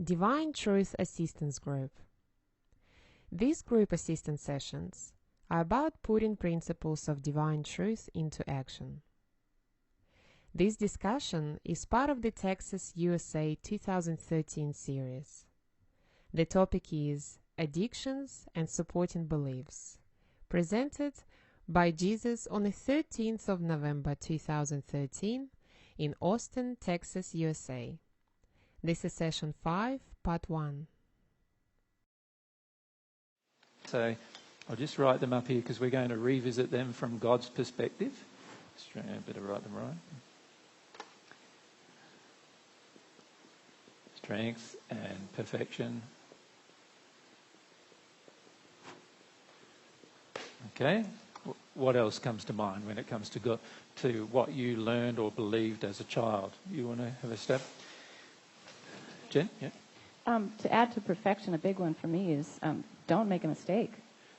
Divine Truth Assistance Group. These group assistance sessions are about putting principles of divine truth into action. This discussion is part of the Texas USA 2013 series. The topic is Addictions and Supporting Beliefs, presented by Jesus on the 13th of November 2013 in Austin, Texas, USA. This is session 5, part 1. So I'll just write them up here because we're going to revisit them from God's perspective. I better write them right. Strength and perfection. Okay. What else comes to mind when it comes to God, to what you learned or believed as a child? You want to have a step? Jen? Yeah. To add to perfection, a big one for me is don't make a mistake.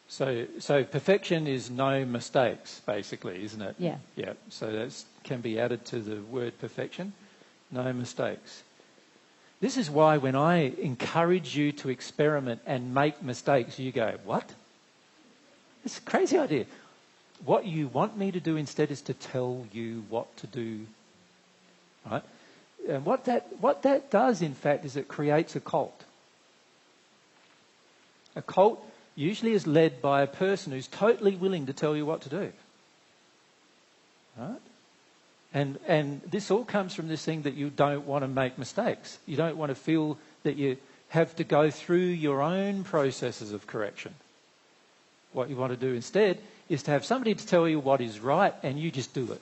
So perfection is no mistakes, basically, isn't it? Yeah. Yeah. So that can be added to the word perfection. No mistakes. This is why when I encourage you to experiment and make mistakes, you go, what? It's a crazy idea. What you want me to do instead is to tell you what to do. Right? And what that does, in fact, is it creates a cult. A cult usually is led by a person who's totally willing to tell you what to do. Right? And this all comes from this thing that you don't want to make mistakes. You don't want to feel that you have to go through your own processes of correction. What you want to do instead is to have somebody to tell you what is right and you just do it.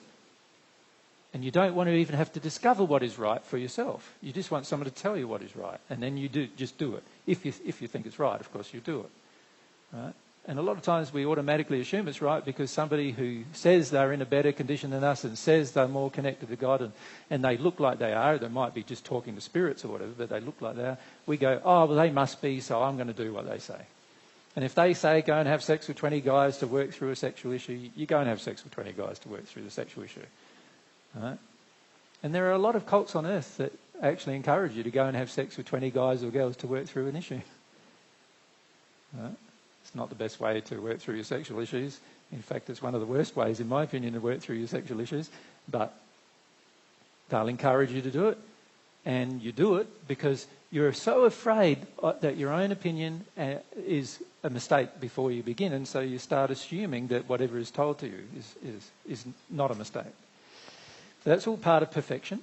And you don't want to even have to discover what is right for yourself. You just want someone to tell you what is right, and then you just do it. If you think it's right, of course, you do it. Right? And a lot of times we automatically assume it's right because somebody who says they're in a better condition than us and says they're more connected to God and they look like they are, they might be just talking to spirits or whatever, but they look like they are, we go, oh, well, they must be, so I'm going to do what they say. And if they say go and have sex with 20 guys to work through a sexual issue, you go and have sex with 20 guys to work through the sexual issue. Right? And there are a lot of cults on earth that actually encourage you to go and have sex with 20 guys or girls to work through an issue. Right? It's not the best way to work through your sexual issues. In fact, it's one of the worst ways, in my opinion, to work through your sexual issues. But they'll encourage you to do it. And you do it because you're so afraid that your own opinion is a mistake before you begin. And so you start assuming that whatever is told to you is not a mistake. So that's all part of perfection.